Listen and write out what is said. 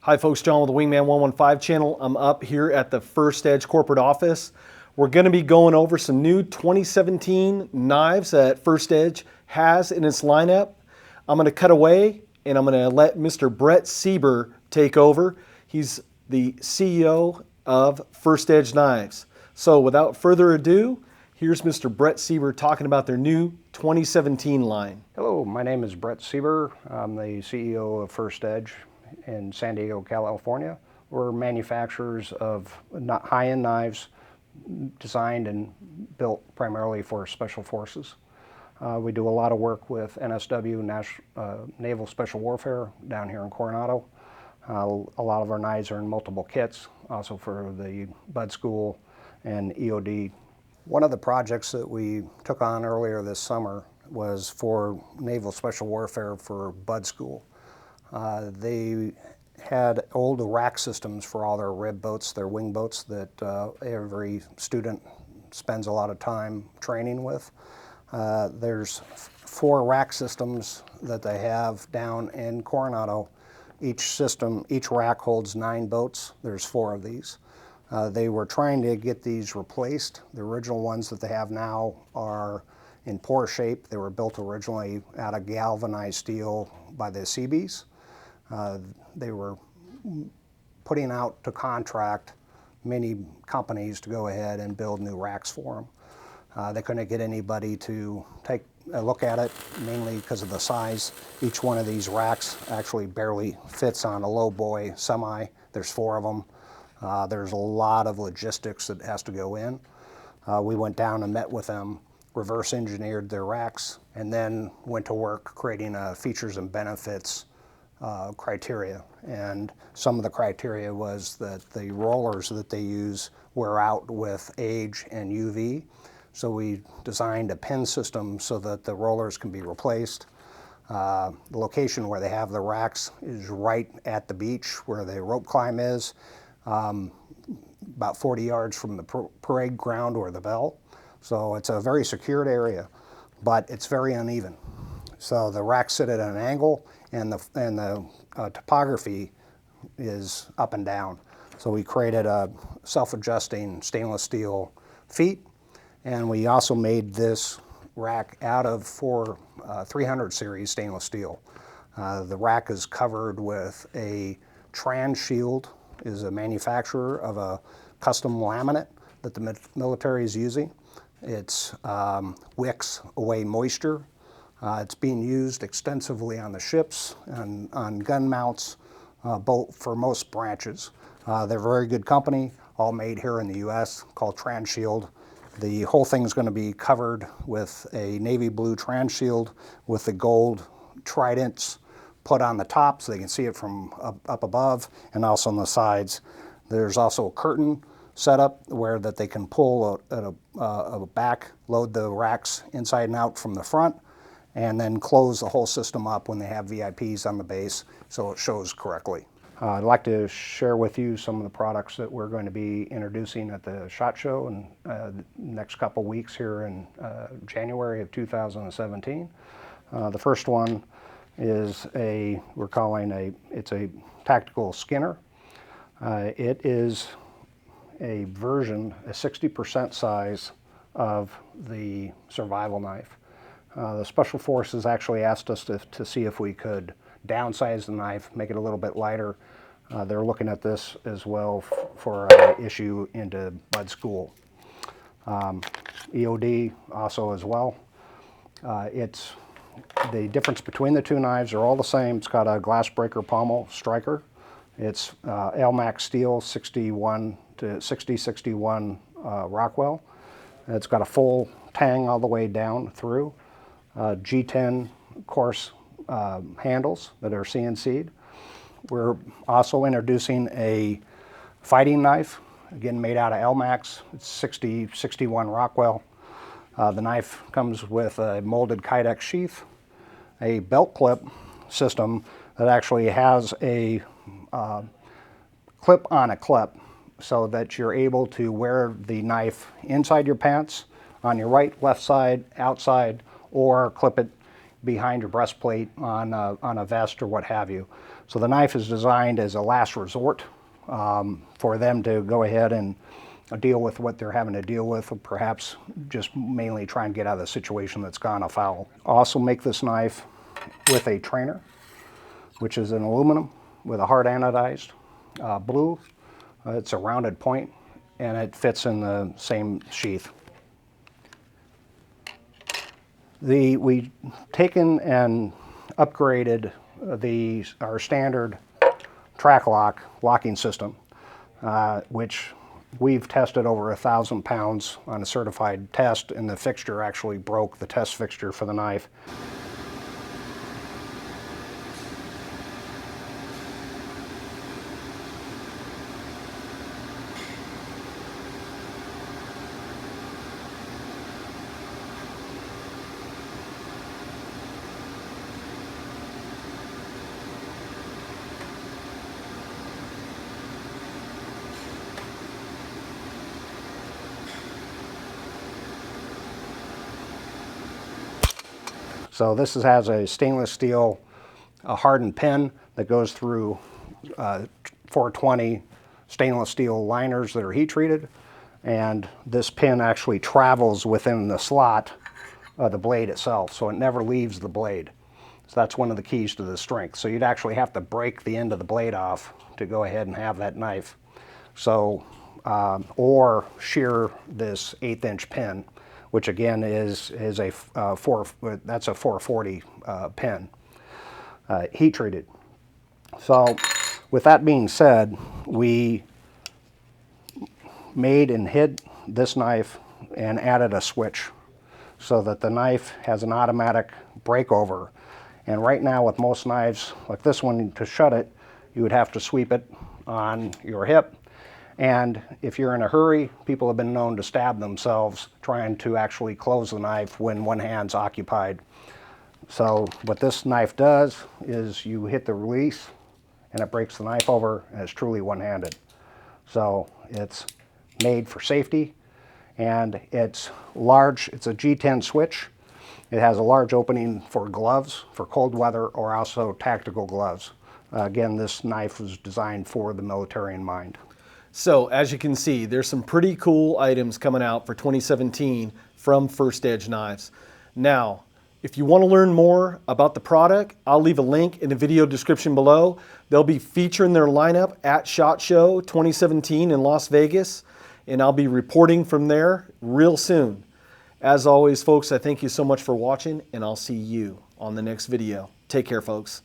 Hi folks, John with the Wingman 115 channel. I'm up here at the FirstEdge corporate office. We're going to be going over some new 2017 knives that FirstEdge has in its lineup. I'm going to cut away and I'm going to let Mr. Brett Seber take over. He's the CEO of FirstEdge Knives. So without further ado, here's Mr. Brett Seber talking about their new 2017 line. Hello, my name is Brett Seber. I'm the CEO of FirstEdge in San Diego, California. We're manufacturers of high-end knives designed and built primarily for special forces. We do a lot of work with NSW, Naval Special Warfare, down here in Coronado. A lot of our knives are in multiple kits, also for the Bud School and EOD. One of the projects that we took on earlier this summer was for Naval Special Warfare for Bud School. They had old rack systems for all their rib boats, their wing boats that every student spends a lot of time training with. There's 4 rack systems that they have down in Coronado. Each rack holds 9 boats. There's 4 of these. They were trying to get these replaced. The original ones that they have now are in poor shape. They were built originally out of galvanized steel by the Seabees. They were putting out to contract many companies to go ahead and build new racks for them. They couldn't get anybody to take a look at it, mainly because of the size. Each one of these racks actually barely fits on a low boy semi. There's 4 of them. There's a lot of logistics that has to go in. We went down and met with them, reverse engineered their racks, and then went to work creating a features and benefits criteria. And some of the criteria was that the rollers that they use wear out with age and UV. So we designed a pin system so that the rollers can be replaced. The location where they have the racks is right at the beach where the rope climb is, about 40 yards from the parade ground or the bell. So it's a very secured area, but it's very uneven. So the racks sit at an angle, and the topography is up and down. So we created a self-adjusting stainless steel feet, and we also made this rack out of 4 300 series stainless steel. The rack is covered with a Transhield, is a manufacturer of a custom laminate that the military is using. It's wicks away moisture. It's being used extensively on the ships and on gun mounts, for most branches. They're a very good company, all made here in the U.S., called Transhield. The whole thing's going to be covered with a navy blue Transhield with the gold tridents put on the top so they can see it from up above and also on the sides. There's also a curtain set up where that they can pull a back, load the racks inside and out from the front, and then close the whole system up when they have VIPs on the base so it shows correctly. I'd like to share with you some of the products that we're going to be introducing at the SHOT Show in the next couple weeks here in January of 2017. The first one is it's a tactical skinner. It is a version, a 60% size of the survival knife. The Special Forces actually asked us to see if we could downsize the knife, make it a little bit lighter. They're looking at this as well for issue into Bud School. EOD also as well. The difference between the 2 knives are all the same. It's got a glass breaker pommel striker. It's LMAX steel 6061 Rockwell. It's got a full tang all the way down through. G10 coarse handles that are CNC'd. We're also introducing a fighting knife, again made out of LMAX. It's 6061 Rockwell. The knife comes with a molded Kydex sheath, a belt clip system that actually has a clip on a clip so that you're able to wear the knife inside your pants, on your right, left side, outside, or clip it behind your breastplate on a vest or what have you. So the knife is designed as a last resort for them to go ahead and deal with what they're having to deal with, or perhaps just mainly try and get out of the situation that's gone afoul. Also make this knife with a trainer, which is an aluminum with a hard anodized blue. It's a rounded point, and it fits in the same sheath. We've taken and upgraded our standard TrackLock locking system, which we've tested over 1,000 pounds on a certified test, and the fixture actually broke, the test fixture for the knife. So this has a stainless steel hardened pin that goes through 420 stainless steel liners that are heat treated, and this pin actually travels within the slot of the blade itself, so it never leaves the blade. So that's one of the keys to the strength. So you'd actually have to break the end of the blade off to go ahead and have that knife. So, or shear this 1/8 inch pin, which again is a 440 pin, heat treated. So with that being said, we made and hid this knife and added a switch so that the knife has an automatic breakover. And right now with most knives like this one, to shut it, you would have to sweep it on your hip. And if you're in a hurry, people have been known to stab themselves trying to actually close the knife when one hand's occupied. So what this knife does is you hit the release and it breaks the knife over, and it's truly one-handed. So it's made for safety, and it's large. It's a G10 switch. It has a large opening for gloves for cold weather, or also tactical gloves. Again, this knife was designed for the military in mind. So as you can see, there's some pretty cool items coming out for 2017 from FirstEdge Knives. Now, if you want to learn more about the product, I'll leave a link in the video description below. They'll be featuring their lineup at SHOT Show 2017 in Las Vegas, and I'll be reporting from there real soon. As always, folks, I thank you so much for watching, and I'll see you on the next video. Take care, folks.